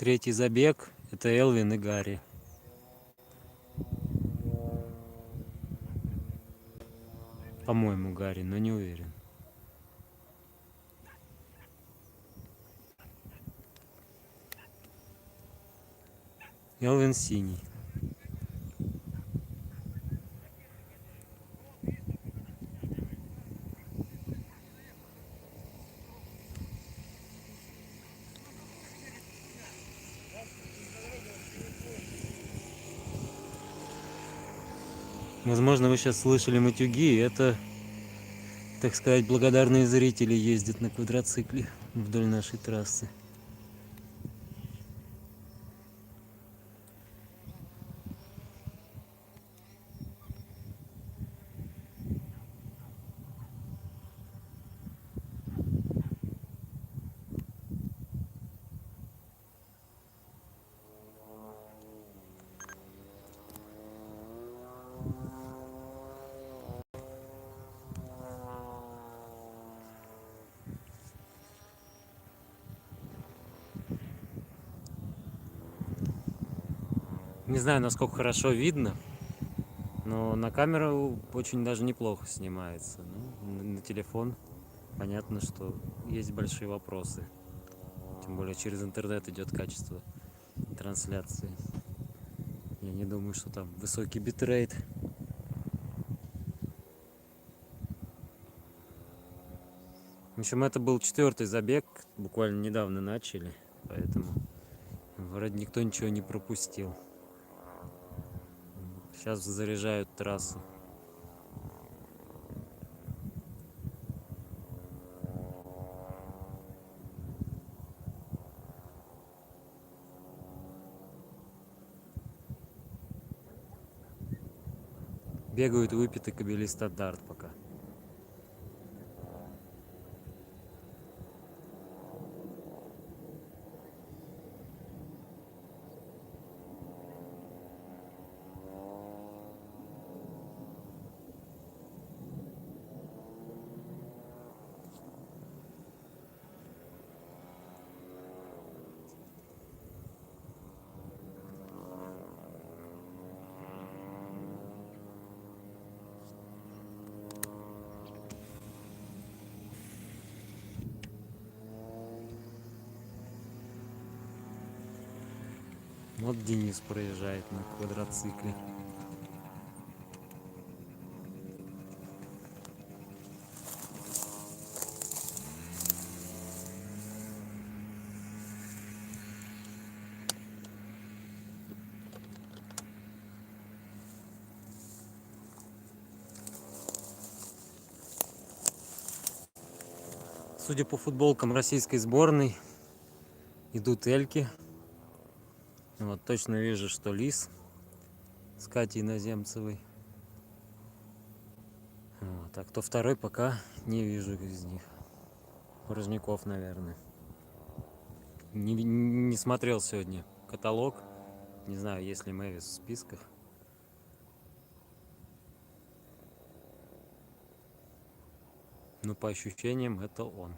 Третий забег — это Элвин и Гарри. По-моему, Гарри, но не уверен. Элвин синий. Возможно, вы сейчас слышали матюги. Это, так сказать, благодарные зрители ездят на квадроцикле вдоль нашей трассы. Не знаю, насколько хорошо видно, но на камеру очень даже неплохо снимается. Ну, на телефон понятно, что есть большие вопросы. Тем более через интернет идет качество трансляции. Я не думаю, что там высокий битрейт. В общем, это был 4-й забег, буквально недавно начали, поэтому вроде никто ничего не пропустил. Сейчас заряжают трассу. Бегают выпитый кобели стандарт пока. Вот Денис проезжает на квадроцикле. Судя по футболкам российской сборной, идут эльки. Вот точно вижу, что Лис с Катей Иноземцевой. Вот. А кто второй, пока не вижу из них. Порожняков, наверное. Не смотрел сегодня каталог. Не знаю, есть ли Мэвис в списках. Но по ощущениям это он.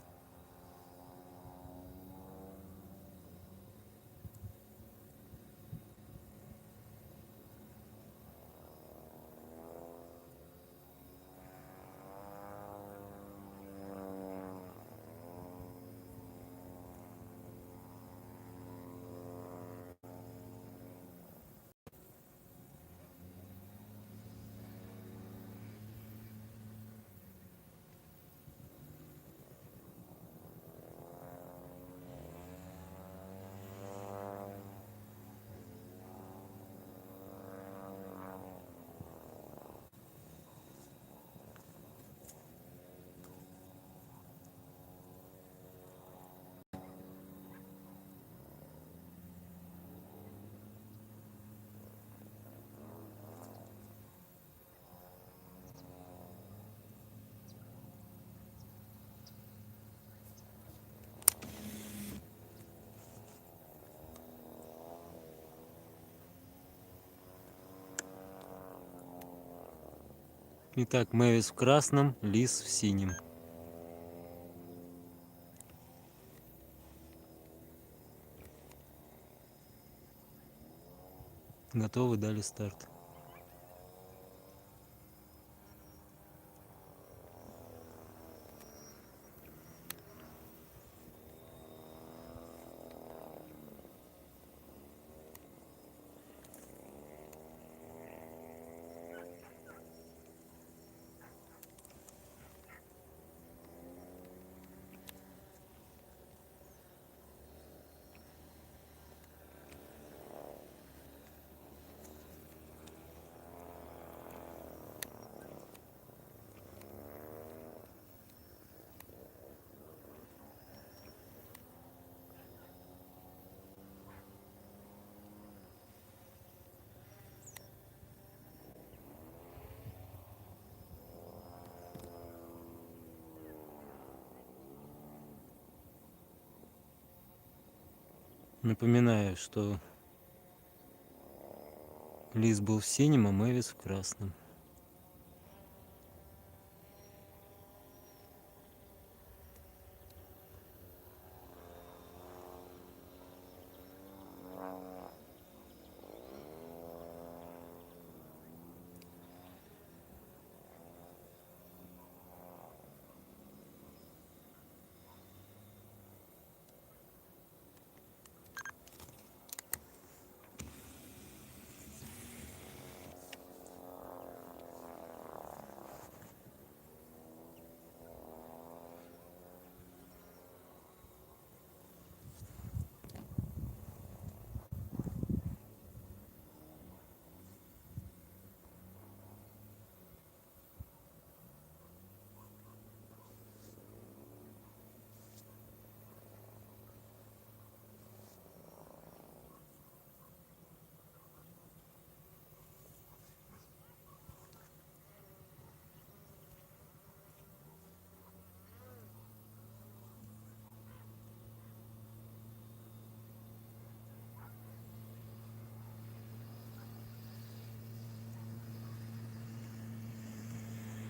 Итак, Мэвис в красном, Лис в синем. Готовы, дали старт. Напоминаю, что Лис был в синем, а Мэвис в красном.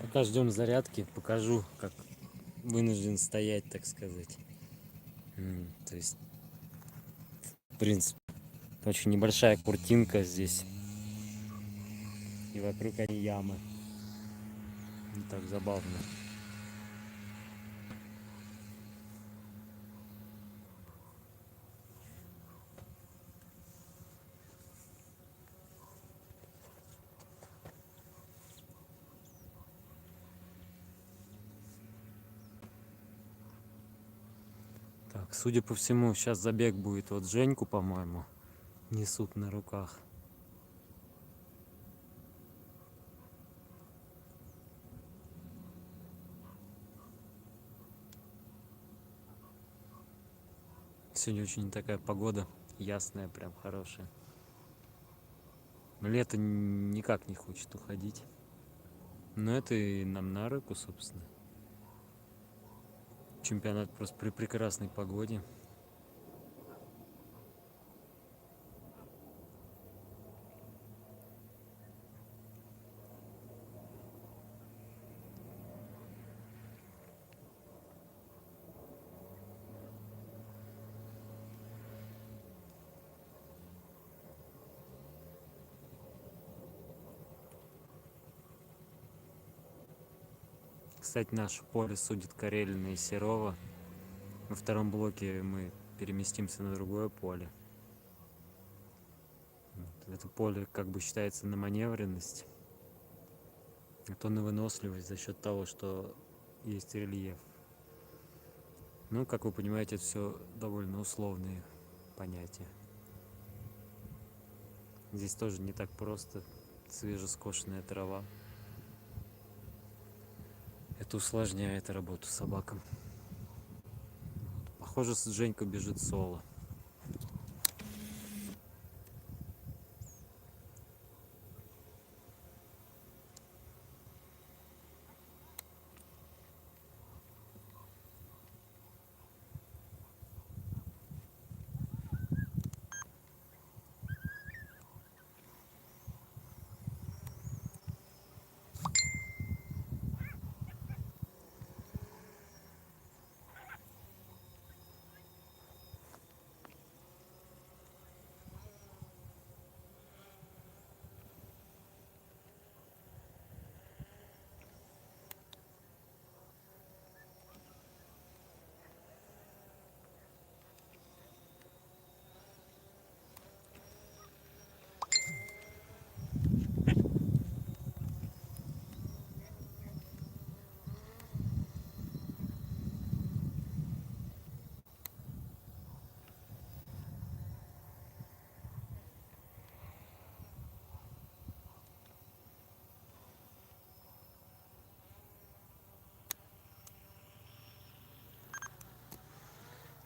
Пока ждем зарядки, покажу, как вынужден стоять, так сказать. То есть, в принципе, очень небольшая куртинка здесь. И вокруг они ямы. Не так забавно. Так, судя по всему, сейчас забег будет. Вот Женьку, по-моему, несут на руках. Сегодня очень такая погода ясная, прям хорошая. Лето никак не хочет уходить. Но это и нам на руку, собственно. Чемпионат просто при прекрасной погоде. Кстати, наше поле судит Карелина и Серова. Во втором блоке мы переместимся на другое поле. Это поле как бы считается на маневренность, а то на выносливость за счет того, что есть рельеф. Ну, как вы понимаете, это все довольно условные понятия. Здесь тоже не так просто. Свежескошенная трава. Это усложняет работу собакам. Похоже, Женька бежит соло.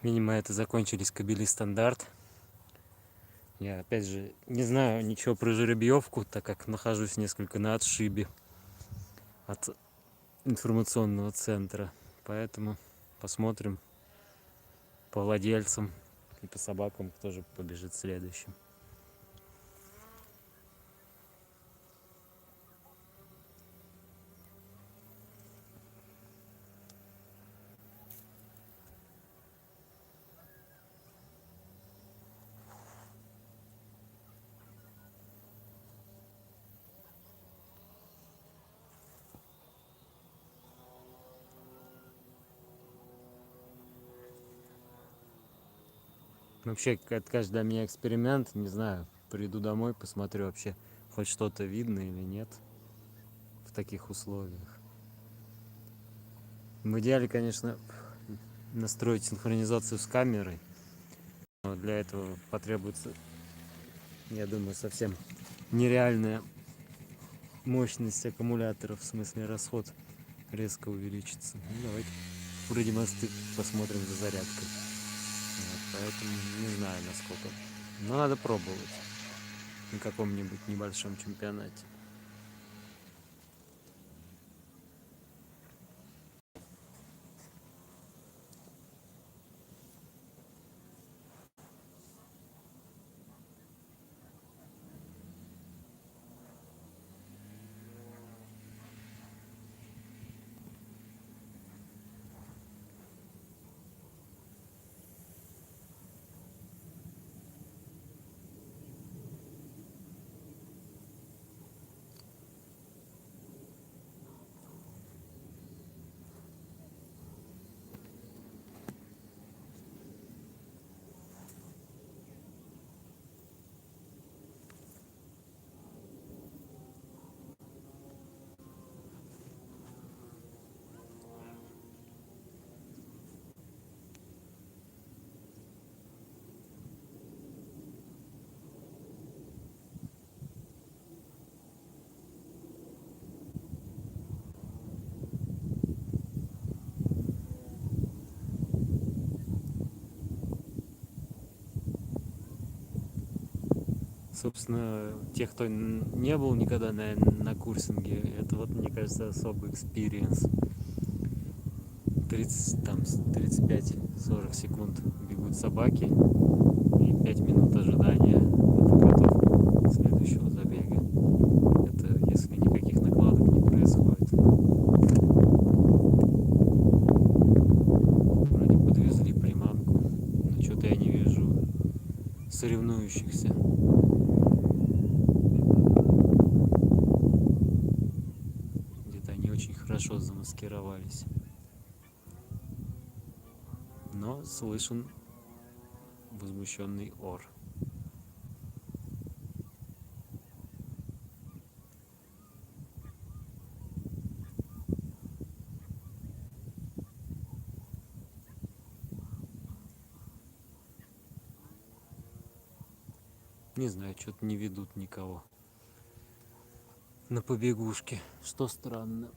Видимо, это закончились кобели стандарт. Я, опять же, не знаю ничего про жеребьевку, так как нахожусь несколько на отшибе от информационного центра. Поэтому посмотрим по владельцам и по собакам, кто же побежит следующим. Вообще, это, конечно, для меня эксперимент. Не знаю, приду домой, посмотрю вообще, хоть что-то видно или нет в таких условиях. В идеале, конечно, настроить синхронизацию с камерой. Но для этого потребуется, я думаю, совсем нереальная мощность аккумуляторов, в смысле расход резко увеличится. Ну, давайте посмотрим за зарядкой. Вот, поэтому не знаю насколько. Но надо пробовать на каком-нибудь небольшом чемпионате. Собственно, те, кто не был никогда на курсинге, это вот, мне кажется, особый экспириенс. 30, там, 35-40 секунд бегут собаки и 5 минут ожидания до подготовки следующего забега. Это если никаких накладок не происходит. Вроде подвезли приманку, но что-то я не вижу соревнующихся. Где-то они очень хорошо замаскировались. Но слышен возмущенный ор. Не знаю, что-то не ведут никого на побегушке, что странно.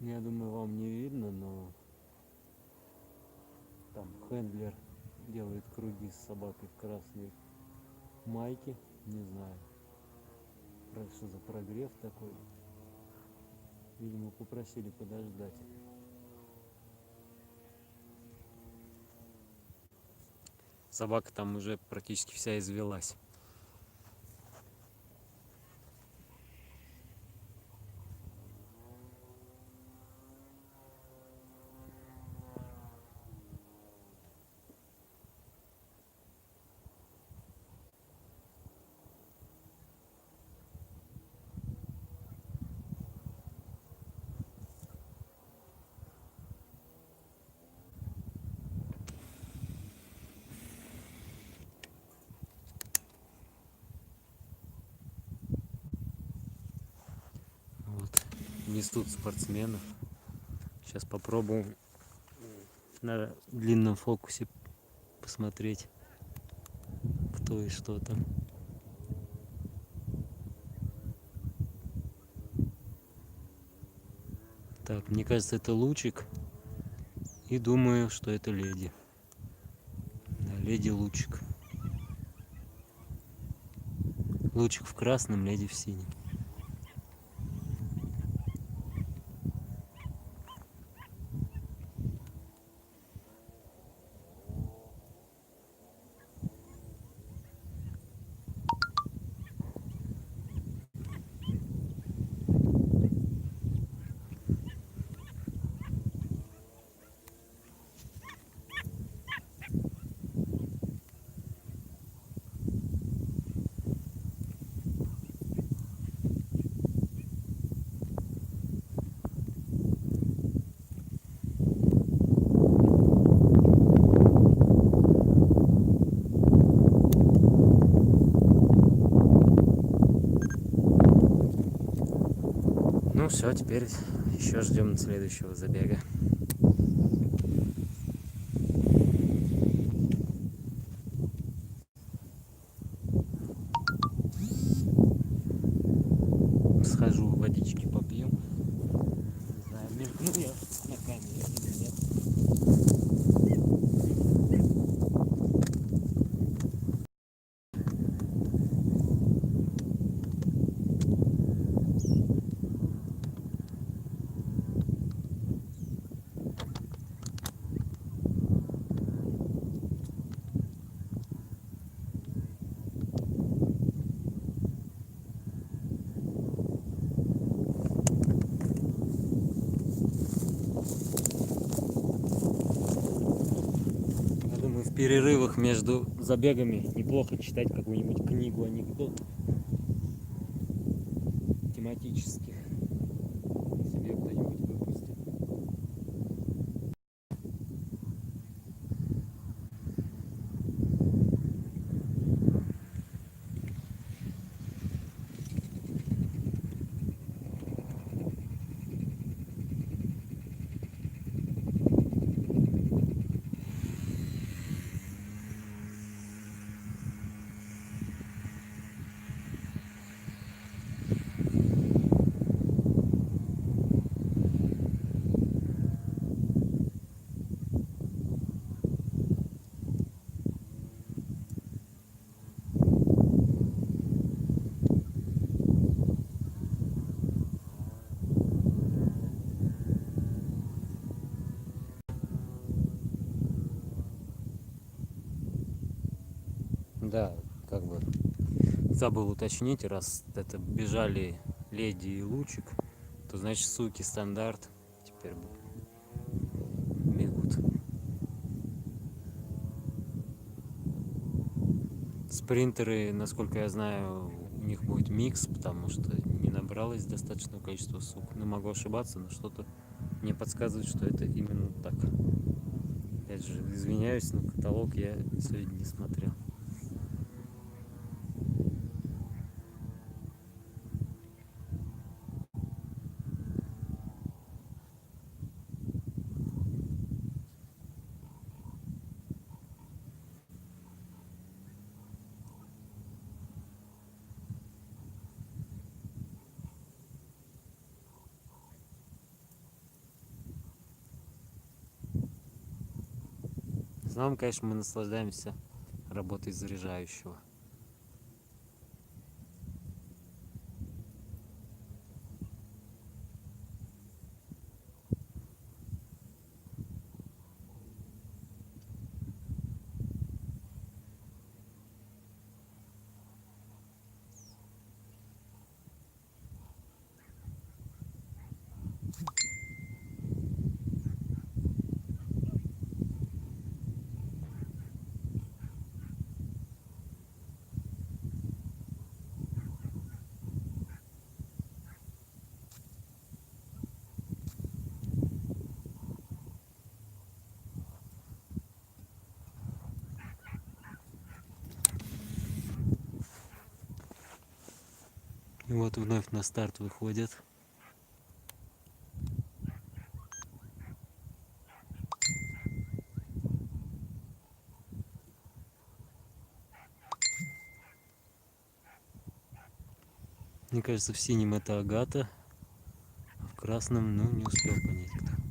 Я думаю, вам не видно, но там хендлер делает круги с собакой в красной майке. Не знаю, что за прогрев такой. Видимо, попросили подождать. Собака там уже практически вся извелась. Вот. Несут спортсменов. Сейчас попробуем на длинном фокусе посмотреть, кто и что там. Так, мне кажется, это лучик. И думаю, что это леди. Да, леди лучик. Лучик в красном, леди в синем. Ну все, теперь еще ждем следующего забега. Схожу, водички попью. Не знаю, мелькну я на камере или нет. Я думаю, в перерывах между забегами неплохо читать какую-нибудь книгу анекдот тематических. Себе кто-нибудь выпустит. Да, как бы забыл уточнить, раз это бежали леди и лучик, то значит суки стандарт теперь бегут. Спринтеры, насколько я знаю, у них будет микс, потому что не набралось достаточного количества сук. Но могу ошибаться, но что-то мне подсказывает, что это именно так. Опять же, извиняюсь, но каталог я сегодня не смотрел. В основном, конечно, мы наслаждаемся работой заряжающего. И вот вновь на старт выходят. Мне кажется, в синем это Агата, а в красном, ну, не успел понять кто.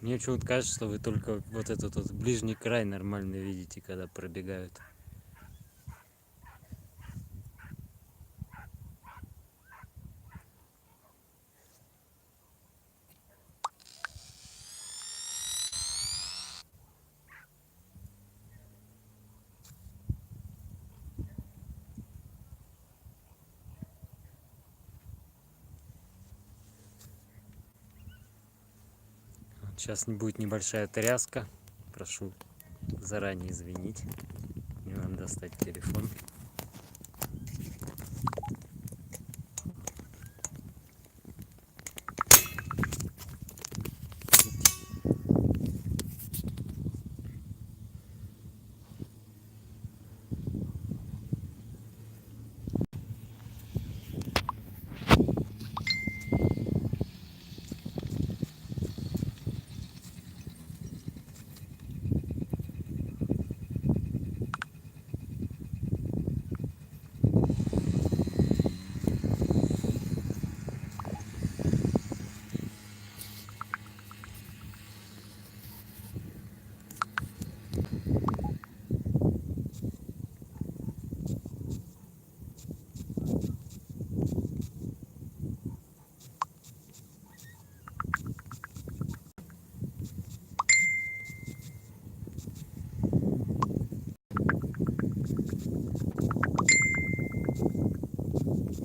Мне почему-то кажется, что вы только вот этот вот ближний край нормально видите, когда пробегают. Сейчас будет небольшая тряска. Прошу заранее извинить. Мне надо достать телефон.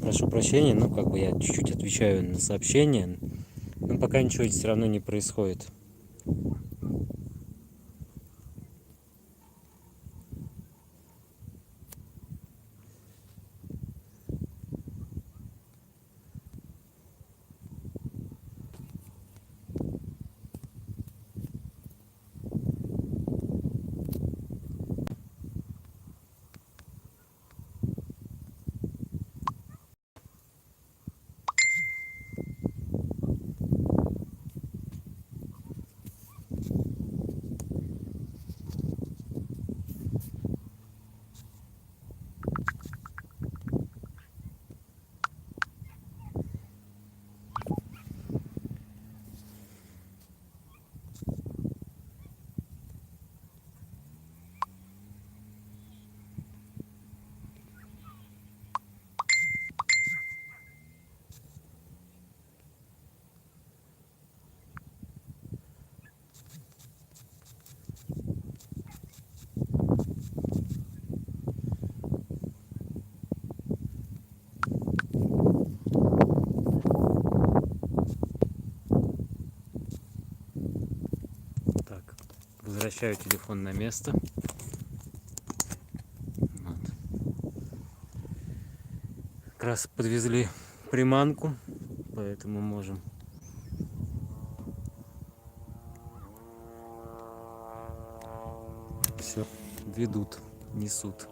Прошу прощения, ну как бы я чуть-чуть отвечаю на сообщения, но пока ничего все равно не происходит. Возвращаю телефон на место. Вот. Как раз подвезли приманку, поэтому можем все ведут, несут.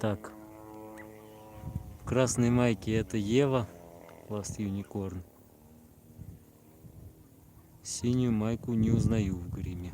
Так, в красной майке это Ева, Last Unicorn. Синюю майку не узнаю в гриме.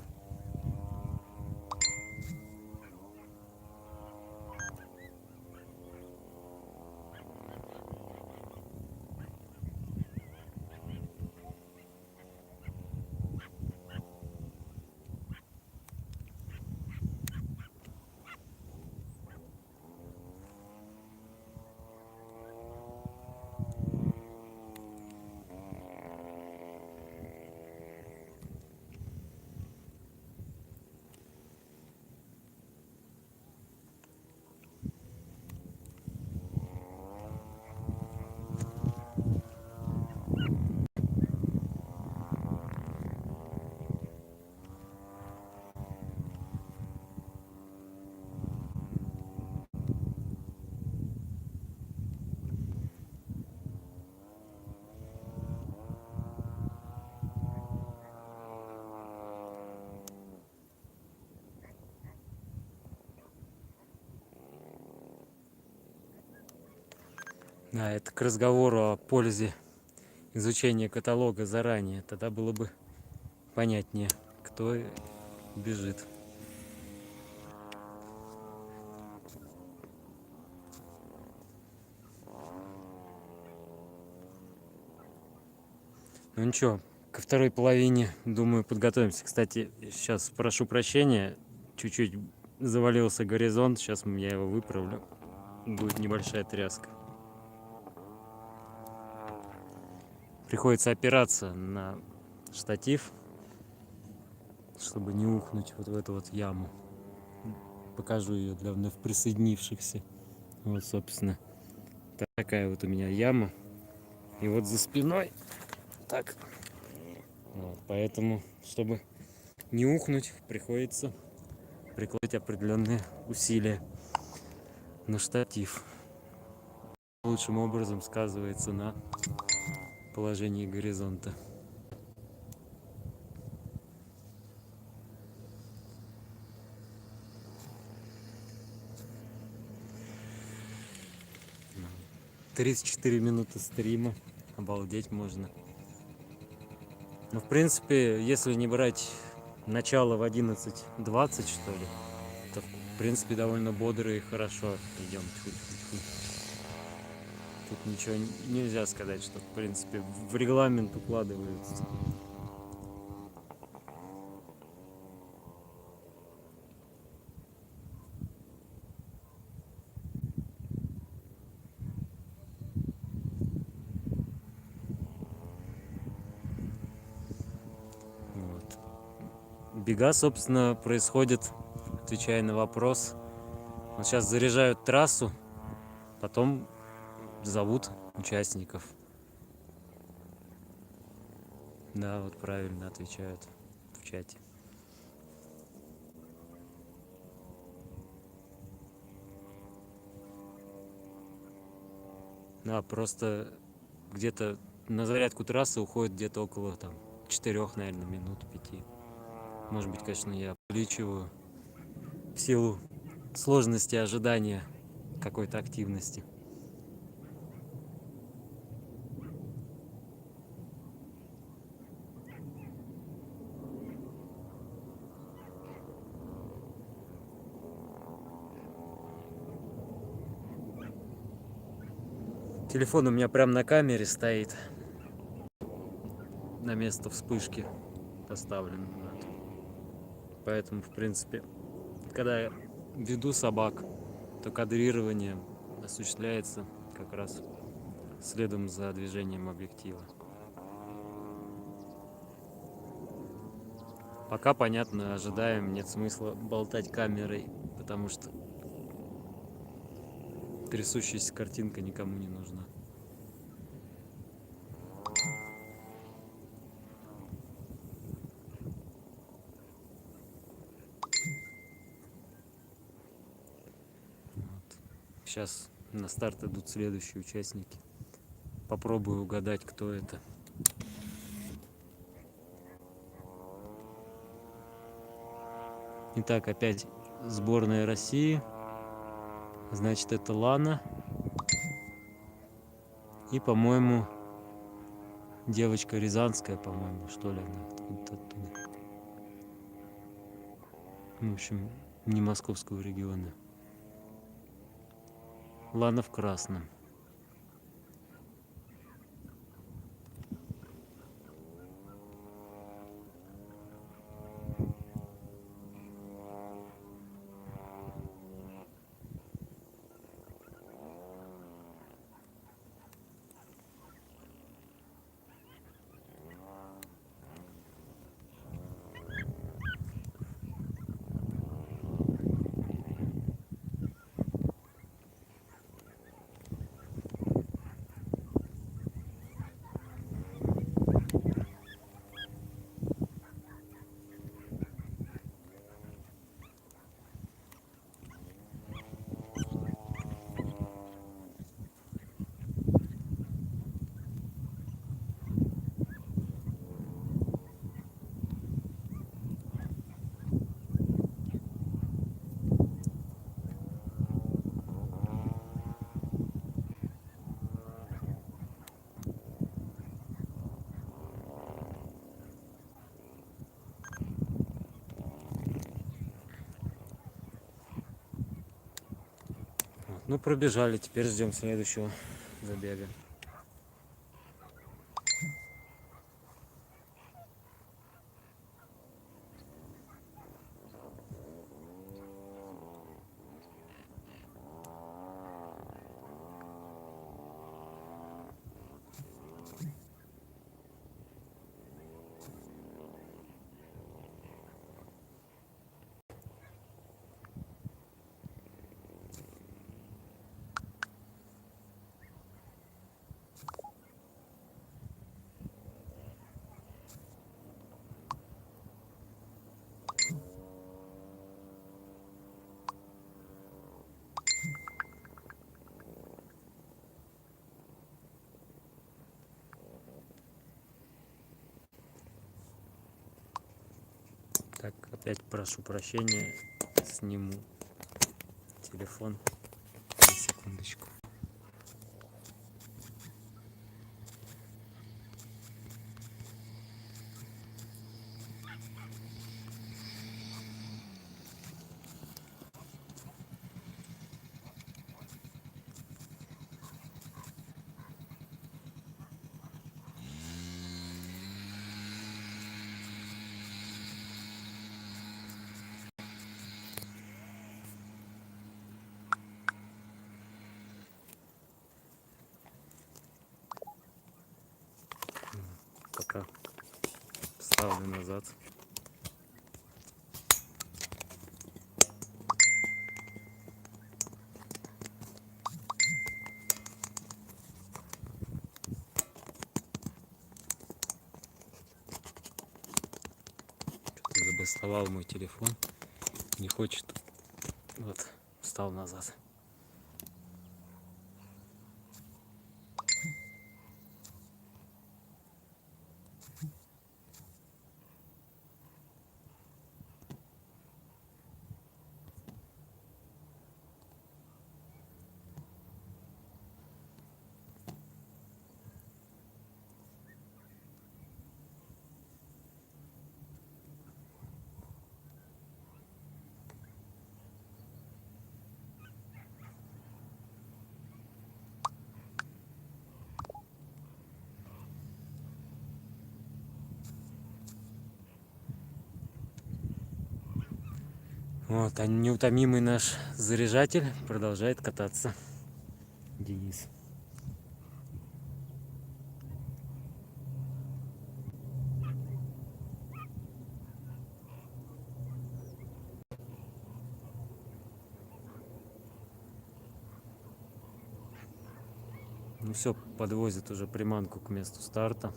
Да, это к разговору о пользе изучения каталога заранее. Тогда было бы понятнее, кто бежит. Ну ничего, ко второй половине, думаю, подготовимся. Кстати, сейчас прошу прощения, чуть-чуть завалился горизонт, сейчас я его выправлю. Будет небольшая тряска. Приходится опираться на штатив, чтобы не ухнуть вот в эту вот яму. Покажу ее для вновь присоединившихся. Вот, собственно, такая вот у меня яма. И вот за спиной так. Вот, поэтому, чтобы не ухнуть, приходится прикладывать определенные усилия на штатив. Лучшим образом сказывается на положении горизонта. Ну, 34 минуты стрима. Обалдеть можно. Ну, в принципе, если не брать начало в 11:20, что ли, то, в принципе, довольно бодро и хорошо идем. Тут ничего нельзя сказать, что, в принципе, в регламент укладывается. Вот. Бега, собственно, происходит, отвечая на вопрос. Вот сейчас заряжают трассу, потом зовут участников. Да, вот правильно отвечают в чате. Да, просто где-то на зарядку трассы уходит где-то около 4, наверное, минут, 5. Может быть, конечно, я увеличиваю в силу сложности ожидания какой-то активности. Телефон у меня прям на камере стоит, на место вспышки поставлен. Вот. Поэтому, в принципе, когда я веду собак, то кадрирование осуществляется как раз следом за движением объектива. Пока понятно, ожидаем, нет смысла болтать камерой, потому что трясущаяся картинка никому не нужна. Сейчас на старт идут следующие участники. Попробую угадать, кто это. Итак, опять сборная России. Значит, это Лана. И, по-моему, девочка рязанская, по-моему, что ли, она откуда-то оттуда. В общем, не московского региона. Лана в красном. Ну, пробежали, теперь ждем следующего забега. Так, опять прошу прощения, сниму телефон. На секундочку. Пока ставлю назад. Что-то забастовал мой телефон. Не хочет. Вот, встал назад. Вот, а неутомимый наш заряжатель продолжает кататься. Денис. Ну все, подвозит уже приманку к месту старта.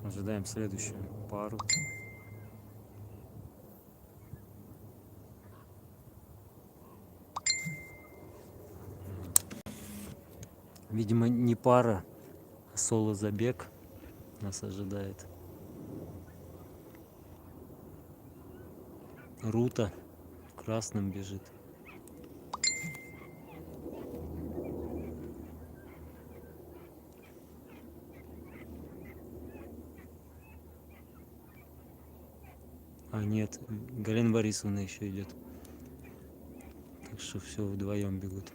Ожидаем следующую пару. Видимо, не пара, а соло-забег нас ожидает. Рута в красном бежит. А нет, Галина Борисовна еще идет. Так что все вдвоем бегут.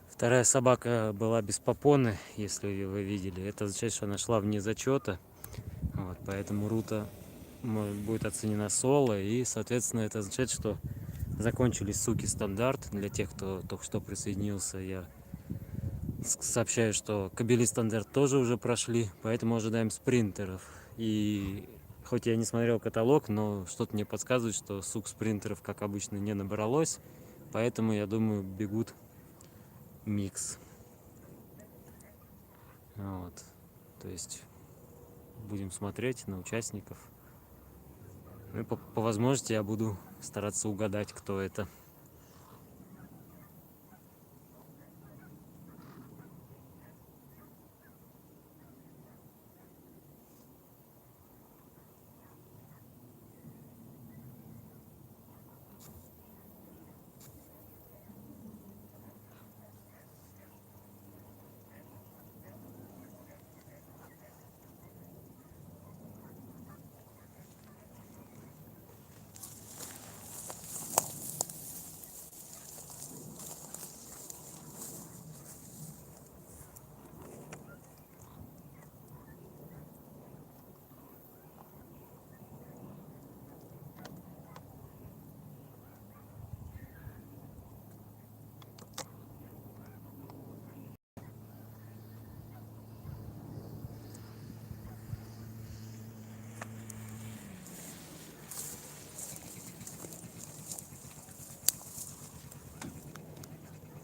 Вторая собака была без попоны, если вы видели. Это означает, что она шла вне зачета. Вот, поэтому рута будет оценена соло. И, соответственно, это означает, что закончились суки стандарт. Для тех, кто только что присоединился, я сообщаю, что кобели стандарт тоже уже прошли. Поэтому ожидаем спринтеров. И хоть я не смотрел каталог, но что-то мне подсказывает, что сук спринтеров, как обычно, не набралось. Поэтому, я думаю, бегут микс. Вот. То есть будем смотреть на участников. Ну и по возможности я буду стараться угадать, кто это.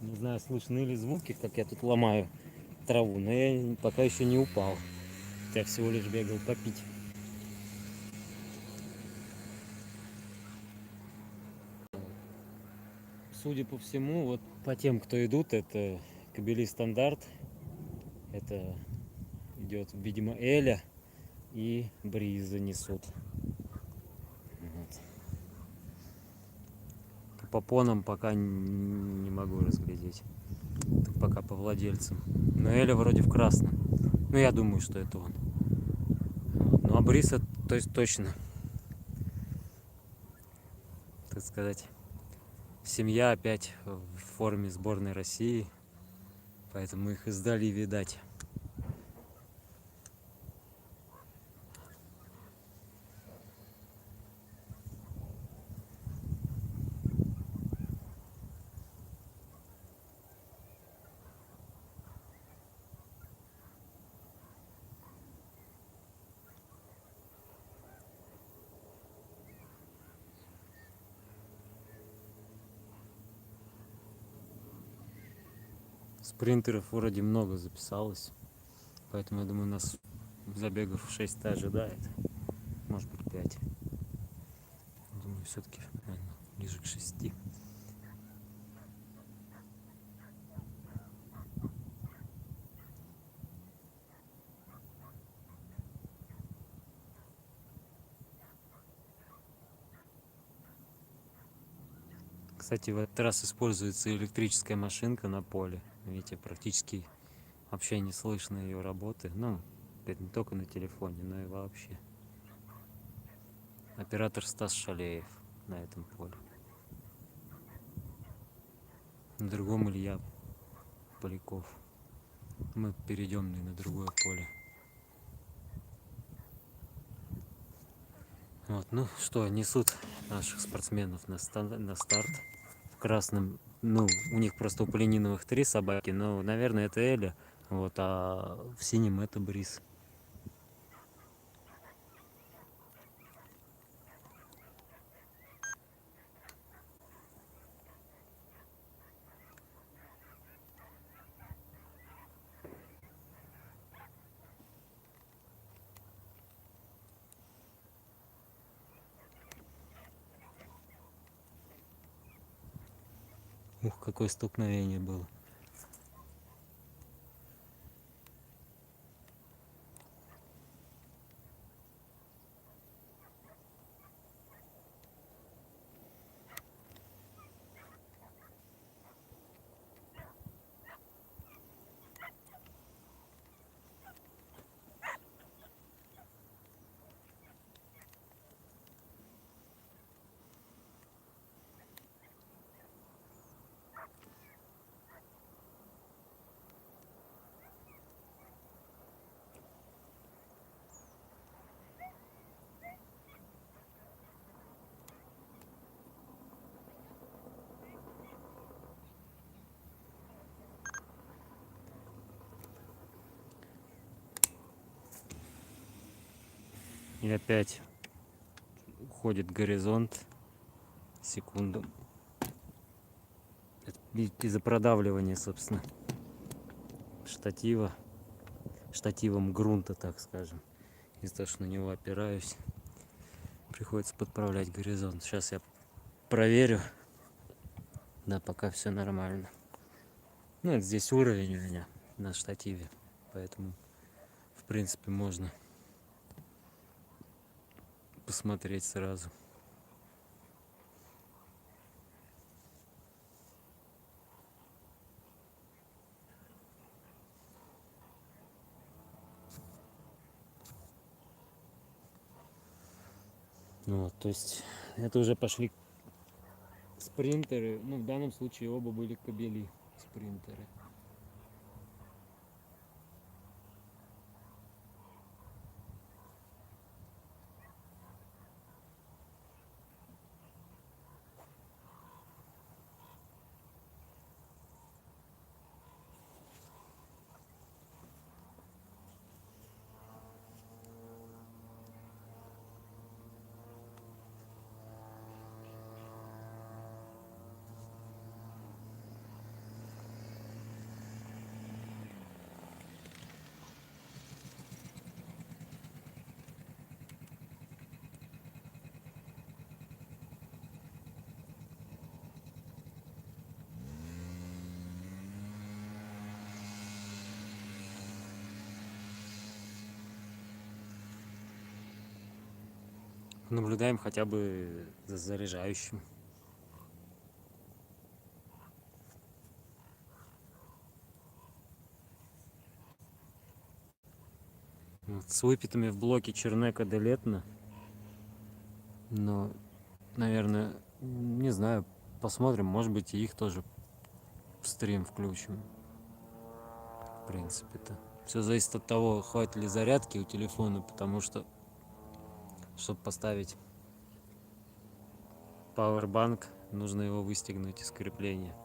Не знаю, слышны ли звуки, как я тут ломаю траву, но я пока еще не упал. Я всего лишь бегал попить. Судя по всему, вот по тем, кто идут, это кобели стандарт. Это идет, видимо, Эля и Бриза несут. Вот. По попонам пока не могу разглядеть. Так пока по владельцам. Но Эля вроде в красном. Ну, я думаю, что это он. Вот. Ну, а Бриса, то есть точно, так сказать, семья опять в форме сборной России. Поэтому их издали, видать. Спринтеров вроде много записалось. Поэтому, я думаю, нас забегов 6 ожидает. Может быть, 5. Думаю, все-таки, наверное, ближе к 6. Кстати, в этот раз используется электрическая машинка на поле. Видите, практически Вообще не слышно ее работы. Ну, это не только на телефоне, но и вообще. Оператор Стас Шалеев на этом поле. На другом Илья Поляков. Мы перейдем на другое поле. Вот, ну что, несут наших спортсменов на старт в красном. Ну, у них просто у Полениновых 3 собаки, но, наверное, это Эля. Вот, а в синем это Бриз. Ух, какое столкновение было. И опять уходит горизонт. Секунду. Из-за продавливания, собственно, штативом грунта, так скажем. Из-за того, что на него опираюсь, приходится подправлять горизонт. Сейчас я проверю. Да, пока все нормально. Ну, это здесь уровень у меня на штативе, поэтому, в принципе, можно посмотреть сразу. Ну вот, то есть это уже пошли спринтеры. Ну, в данном случае оба были кобели спринтеры. Наблюдаем хотя бы за заряжающим. Вот, с выпитыми в блоке Чернека Делетна. Но, наверное, не знаю, посмотрим, может быть, и их тоже в стрим включим. В принципе-то. Все зависит от того, хватит ли зарядки у телефона, потому что, чтобы поставить пауэрбанк, нужно его выстегнуть из крепления.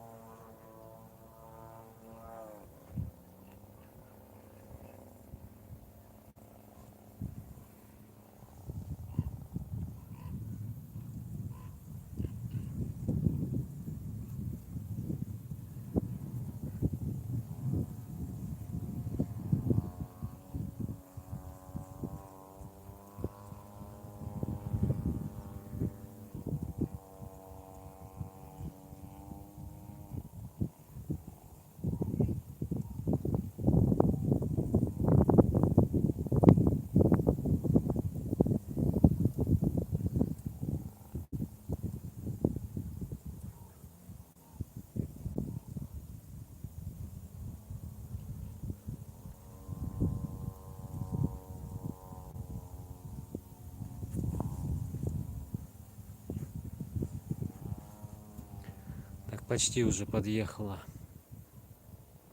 Почти уже подъехала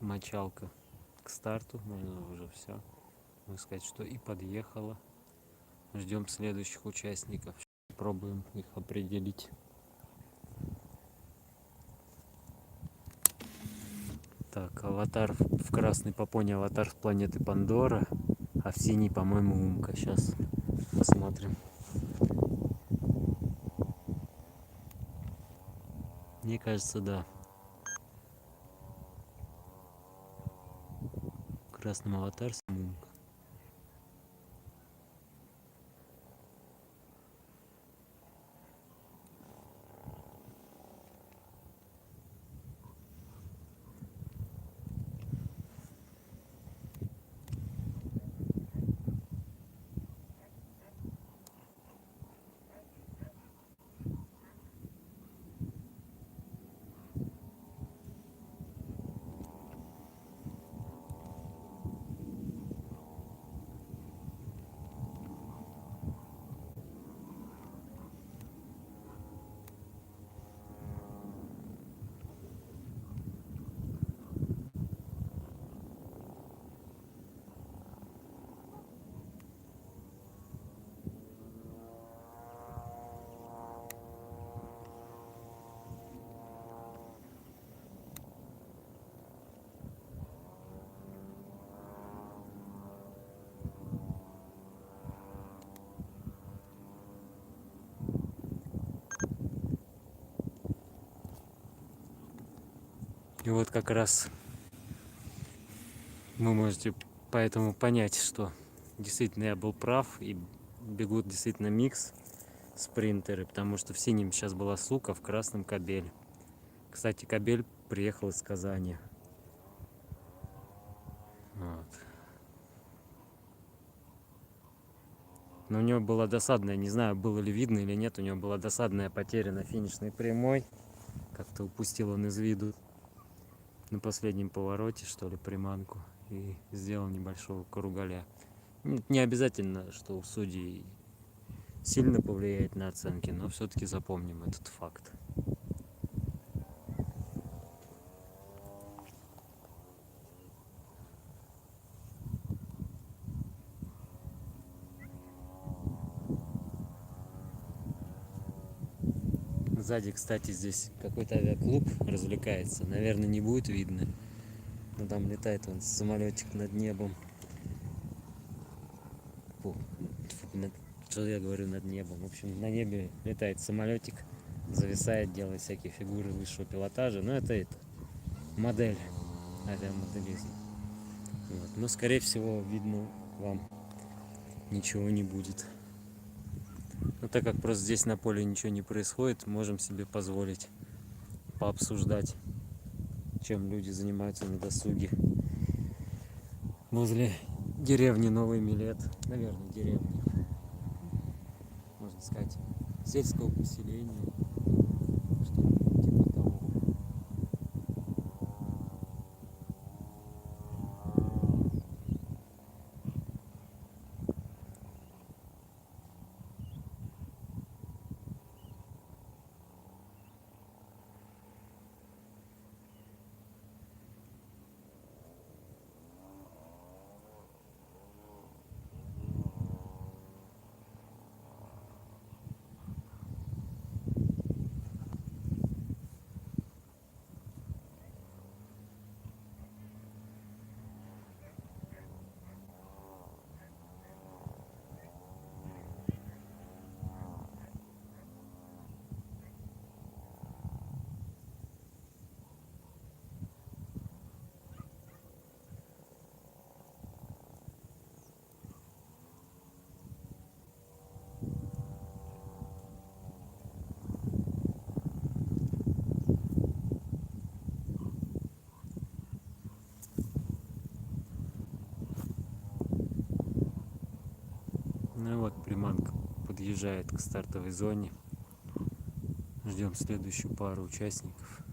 мочалка к старту. Можно уже все. Можно сказать, что и подъехала. Ждем следующих участников. Пробуем их определить. Так, аватар в красный попоне, аватар с планеты Пандора, а в синий, по-моему, Умка. Сейчас посмотрим. Мне кажется, да. Красным аватар с Умка. И вот как раз вы можете поэтому понять, что действительно я был прав, и бегут действительно микс спринтеры, потому что в синем сейчас была Сука, в красном Кобель. Кстати, Кобель приехал из Казани. Вот. Но у него была досадная, не знаю, было ли видно или нет, у него была досадная потеря на финишной прямой. Как-то упустил он из виду на последнем повороте, что ли, приманку, и сделал небольшого кругаля. Не обязательно, что у судей сильно повлияет на оценки, но все-таки запомним этот факт. Сзади, кстати, здесь какой-то авиаклуб развлекается. Наверное, не будет видно. Но там летает он самолетик над небом. Фу, что я говорю над небом? В общем, на небе летает самолетик, зависает, делает всякие фигуры высшего пилотажа. Но это модель авиамоделизма. Вот. Но, скорее всего, видно вам ничего не будет. Но так как просто здесь на поле ничего не происходит, можем себе позволить пообсуждать, чем люди занимаются на досуге возле деревни Новый Милет. Наверное, деревни. Можно сказать, сельского поселения. Что-то типа того. Ну и вот приманка подъезжает к стартовой зоне. Ждем следующую пару участников.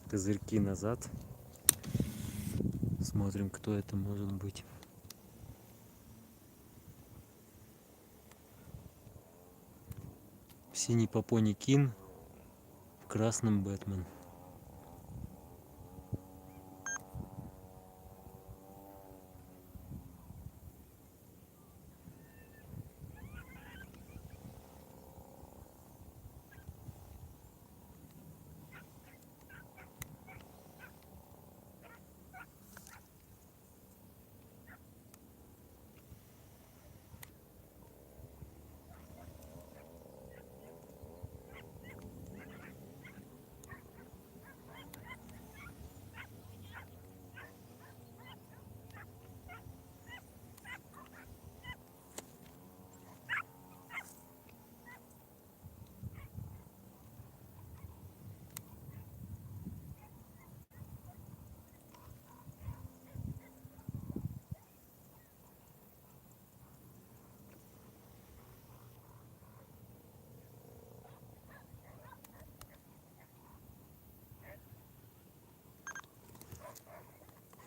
Козырьки назад. Смотрим, кто это может быть. синий Попони Кин, в красном Бэтмен.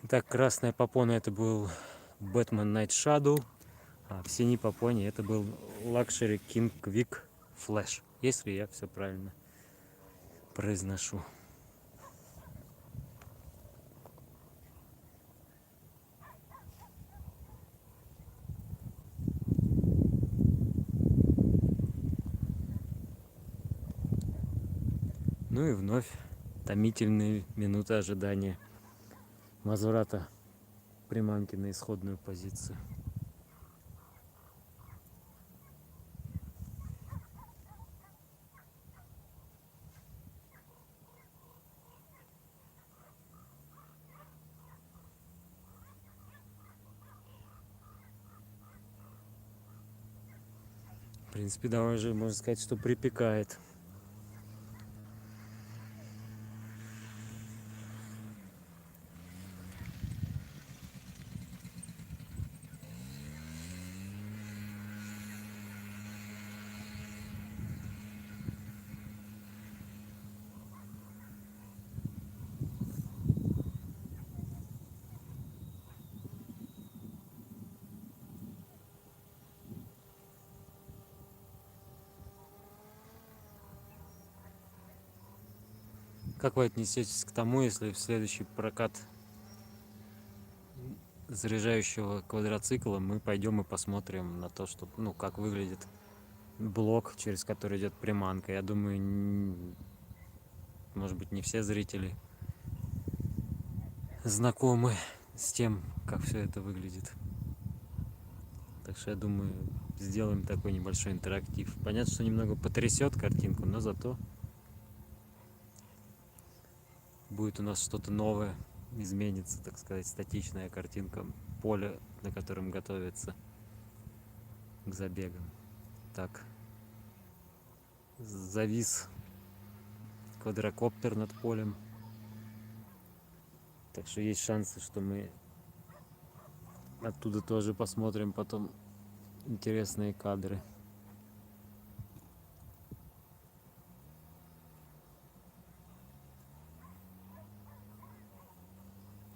Так, красная попона это был Batman Night Shadow, а в синей попоне это был Luxury King Quick Flash, если я все правильно произношу. Ну и вновь томительные минуты ожидания возврата приманки на исходную позицию. В принципе, даже можно сказать, что припекает. Как вы отнесетесь к тому, если в следующий прокат заряжающего квадроцикла мы пойдем и посмотрим на то, что, ну, как выглядит блок, через который идет приманка? Я думаю, может быть, не все зрители знакомы с тем, как все это выглядит. Так что я думаю, сделаем такой небольшой интерактив. Понятно, что немного потрясет картинку, но зато будет у нас что-то новое, изменится, так сказать, статичная картинка поля, на котором готовится к забегам. Так, завис квадрокоптер над полем, так что есть шансы, что мы оттуда тоже посмотрим потом интересные кадры.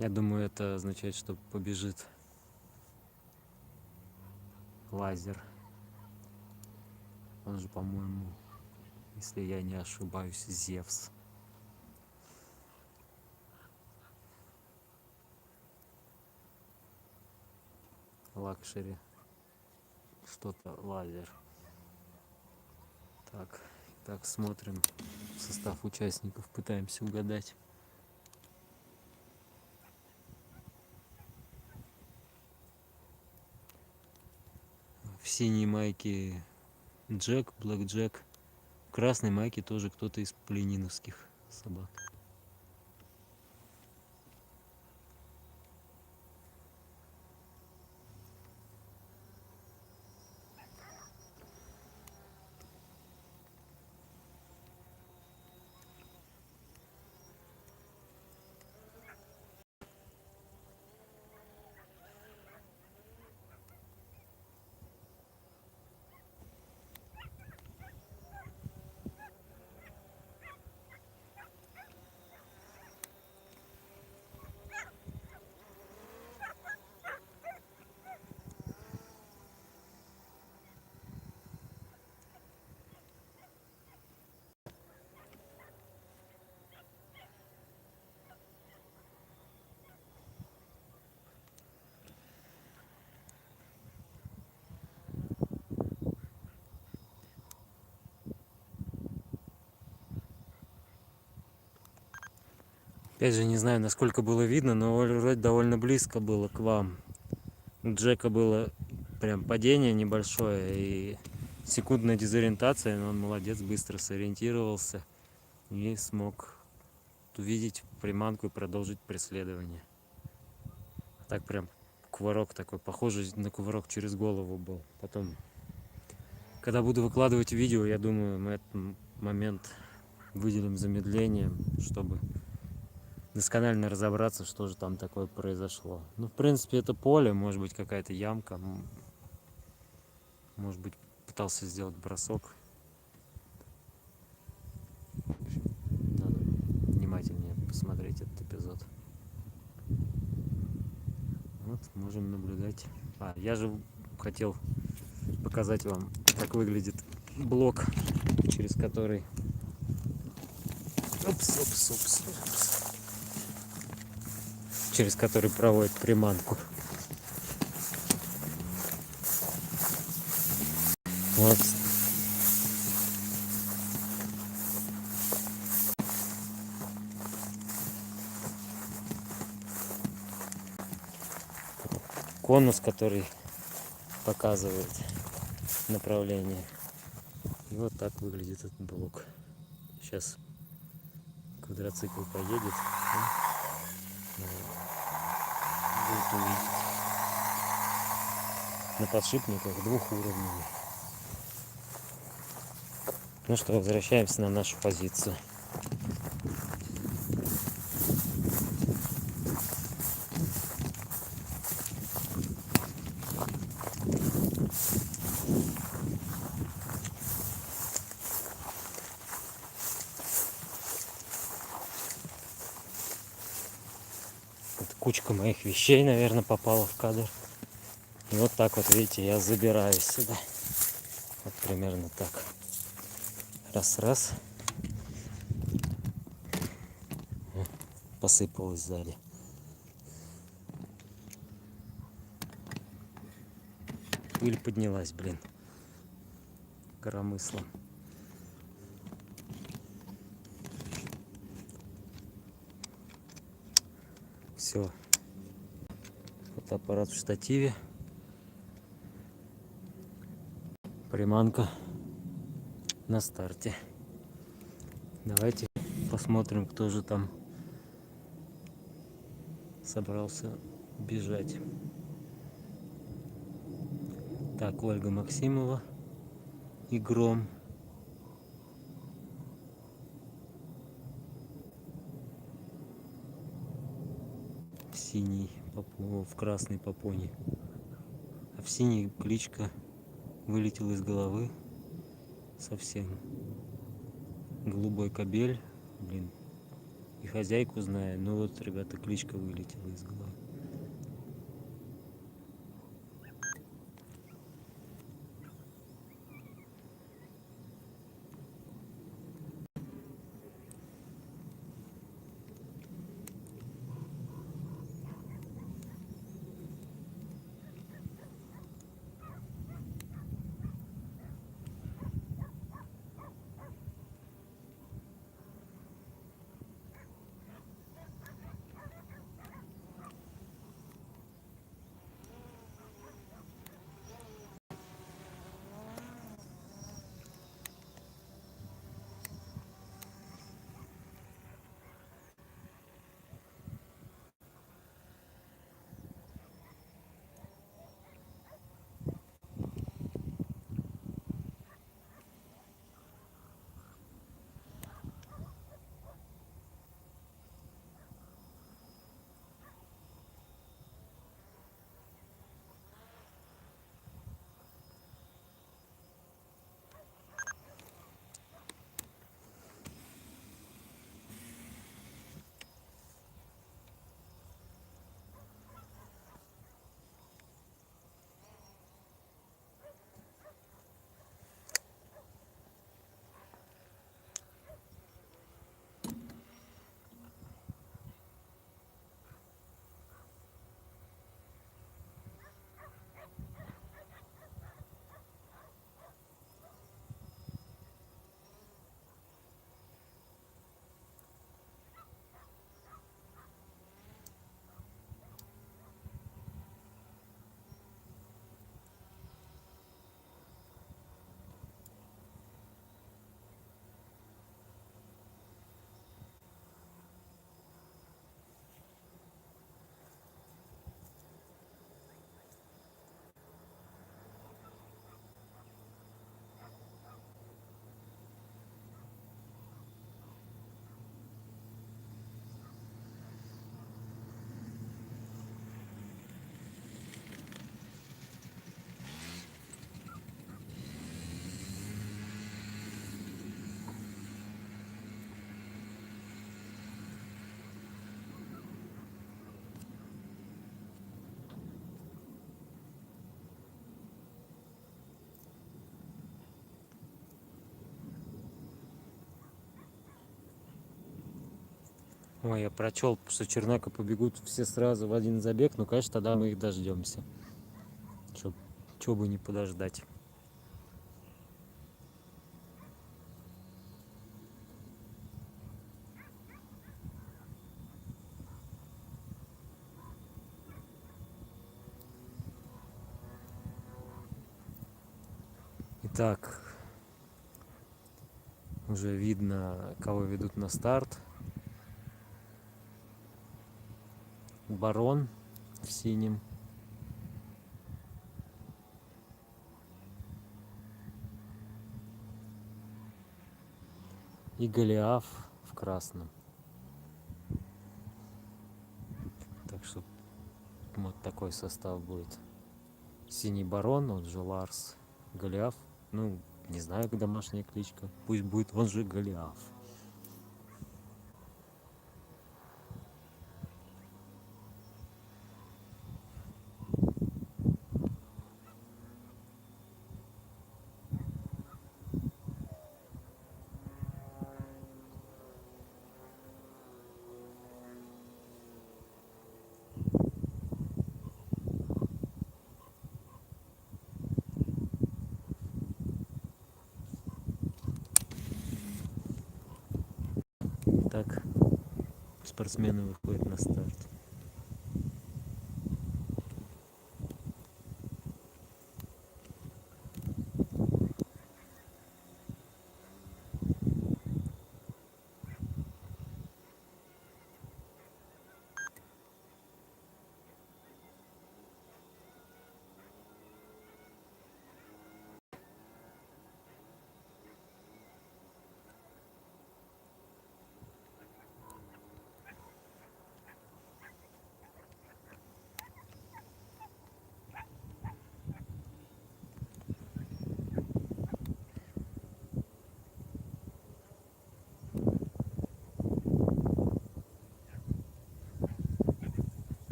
Я думаю, это означает, что побежит лазер. Он же, по-моему, если я не ошибаюсь, Зевс. Лакшери. Что-то лазер. Так, смотрим состав участников, пытаемся угадать. В синей майке Джек, Блэк Джек. В красной майке тоже кто-то из полениновских собак. Опять же, не знаю, насколько было видно, но вроде довольно близко было к вам. У Джека было прям падение небольшое и секундная дезориентация, но он молодец, быстро сориентировался и смог увидеть приманку и продолжить преследование. Так прям кувырок такой, похожий на кувырок через голову был. Потом, когда буду выкладывать видео, я думаю, мы этот момент выделим замедлением, чтобы досконально разобраться, что же там такое произошло. Ну, в принципе, это поле, может быть, какая-то ямка, может быть, пытался сделать бросок. Надо внимательнее посмотреть этот эпизод. Вот, можем наблюдать. Я же хотел показать вам, как выглядит блок, через который... Через который проводит приманку. Вот. Конус, который показывает направление. И вот так выглядит этот блок. Сейчас квадроцикл поедет, будет увидеть. На подшипниках двухуровневый. Ну что, возвращаемся на нашу позицию. Вот кучка моих вещей, наверное, попала в кадр. И вот так вот, видите, я забираюсь сюда. Вот примерно так. Раз-раз. Посыпалось сзади. Пыль поднялась, блин. Коромыслом. Все. Фотоаппарат в штативе. Приманка на старте. Давайте посмотрим, кто же там собрался бежать. Так, Ольга Максимова и Гром. В синий, в красный попони. А в синий кличка вылетел из головы совсем. Голубой кобель, блин. И хозяйку знаю, но вот, ребята, кличка вылетела из головы. Ой, я прочел, что Чернака побегут все сразу в один забег. Ну, конечно, тогда мы их дождемся. Чё бы не подождать. Итак, уже видно, кого ведут на старт. Барон в синем. И Голиаф в красном. Так что вот такой состав будет. Синий барон, он же Ларс. Голиаф, ну, не знаю, как домашняя кличка. Пусть будет он же Голиаф. Так, спортсмены выходят на старт.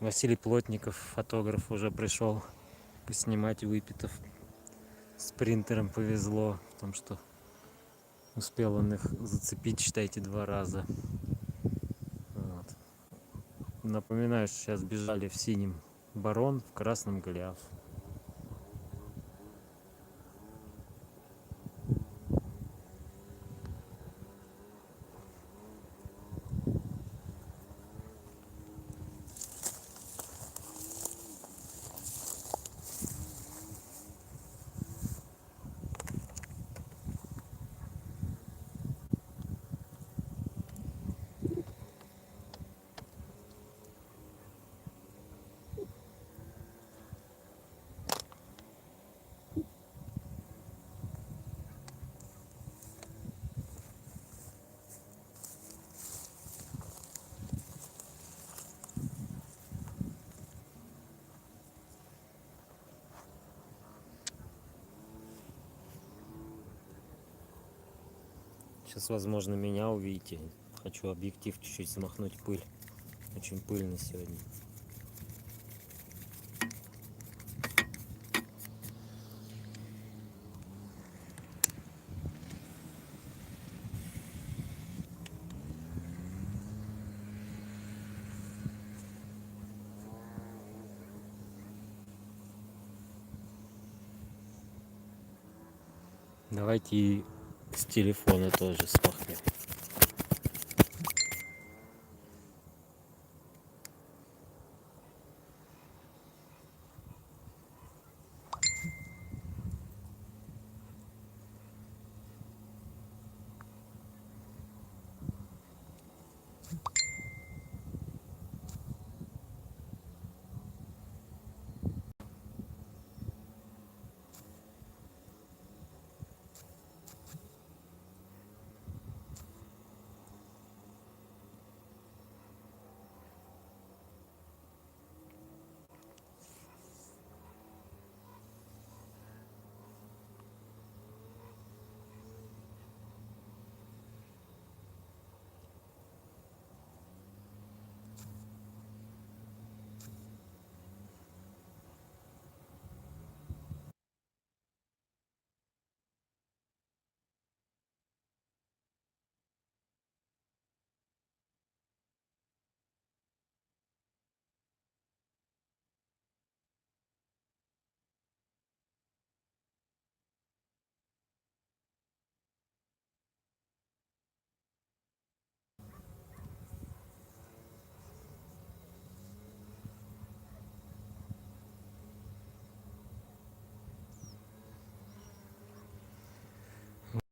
Василий Плотников, фотограф, уже пришел поснимать выпитов. Спринтерам повезло в том, что успел он их зацепить, считайте, 2 раза. Вот. Напоминаю, что сейчас бежали в синем Барон, в красном Голиаф. Сейчас, возможно, меня увидите. Хочу объектив чуть-чуть смахнуть пыль. Очень пыльно сегодня. Давайте и с телефона тоже смахнем.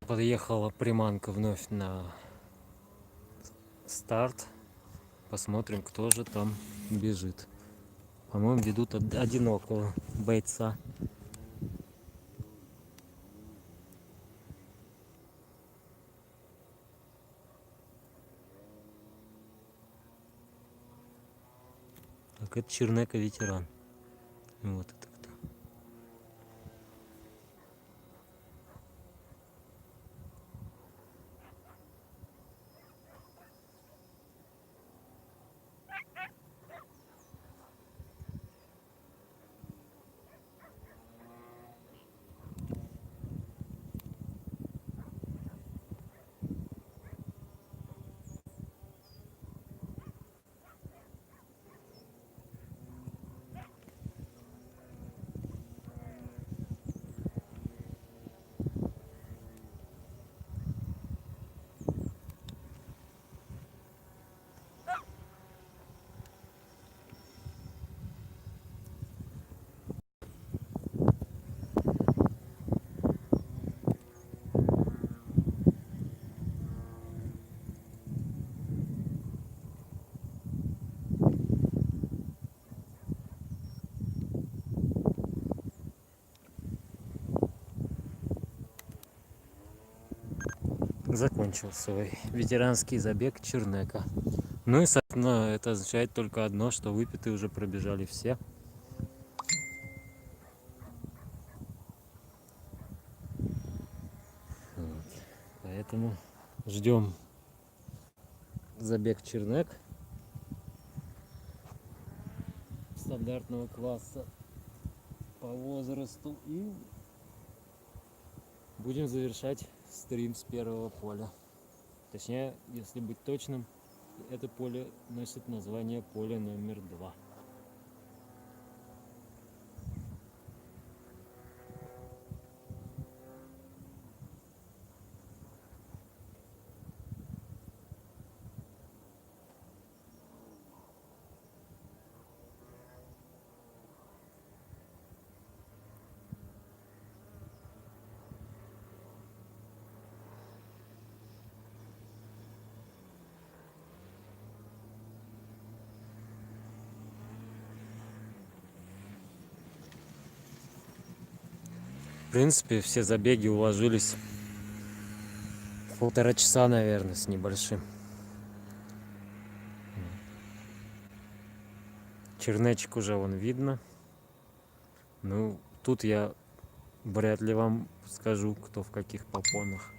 Подъехала приманка вновь на старт. Посмотрим, кто же там бежит. По-моему, ведут одинокого бойца. Так, это Чернека ветеран. Вот это кто. Закончил свой ветеранский забег Чернека. Ну и, соответственно, это означает только одно, что выпитые уже пробежали все. Вот. Поэтому ждем забег Чернек стандартного класса по возрасту и будем завершать стрим с первого поля. Точнее, если быть точным, это поле носит название поле номер 2. В принципе, все забеги уложились в 1,5 часа, наверное, с небольшим. Чернечек уже вон видно. Ну, тут я вряд ли вам скажу, кто в каких попонах.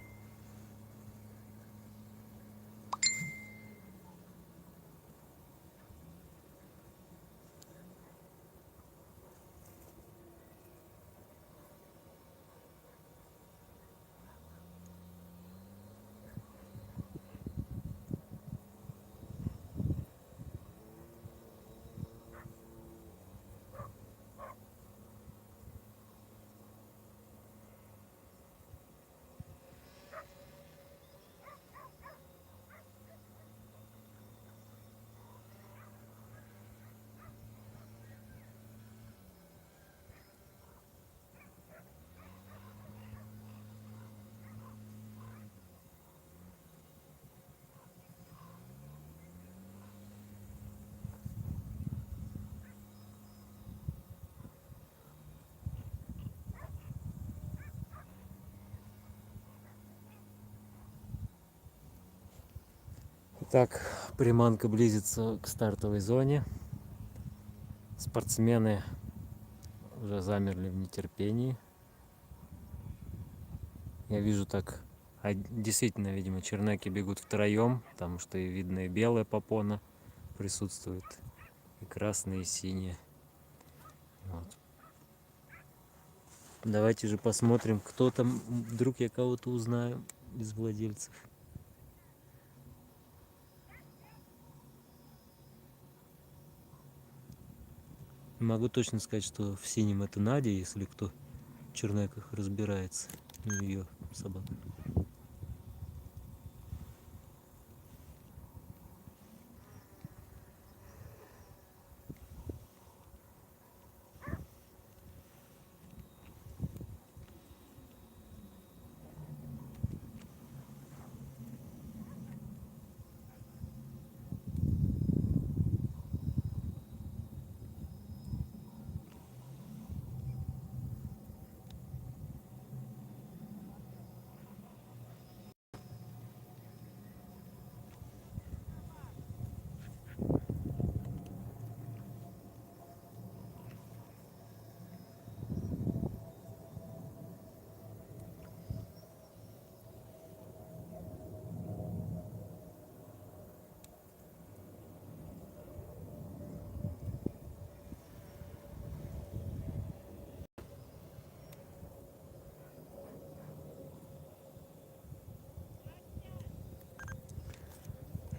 Итак, приманка близится к стартовой зоне. Спортсмены уже замерли в нетерпении. Я вижу так, действительно, видимо, чернеки бегут втроем, потому что и видно, и белая попона присутствует, и красные, и синие. Вот. Давайте же посмотрим, кто там, вдруг я кого-то узнаю из владельцев. Могу точно сказать, что в синем это Надя, если кто в чернеках разбирается, ее собака.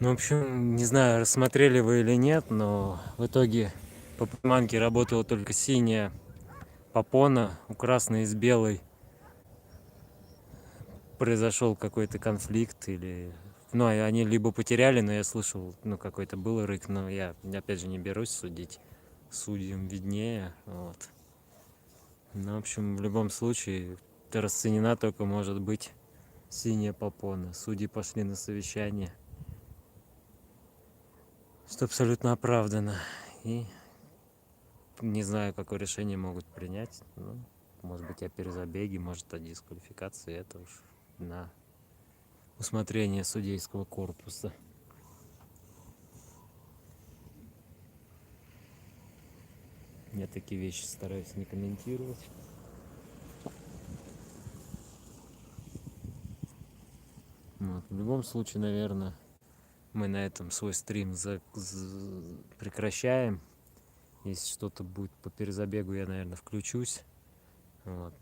Ну, в общем, не знаю, рассмотрели вы или нет, но в итоге по приманке работала только синяя попона, у красной с белой произошел какой-то конфликт или... Ну, они либо потеряли, но я слышал, ну, какой-то был рык, но я, опять же, не берусь судить. Судьям виднее, вот. Ну, в общем, в любом случае, расценена только может быть синяя попона. Судьи пошли на совещание, что абсолютно оправдано. И не знаю, какое решение могут принять. Ну, может быть, о перезабеге, может, о дисквалификации. Это уж на усмотрение судейского корпуса. Я такие вещи стараюсь не комментировать. Вот. В любом случае, наверное, мы на этом свой стрим прекращаем. Если что-то будет по перезабегу, я, наверное, включусь. Вот.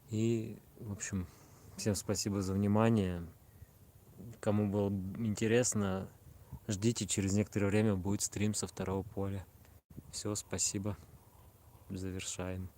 И, в общем, всем спасибо за внимание. Кому было интересно, ждите, через некоторое время будет стрим со второго поля. Все, спасибо. Завершаем.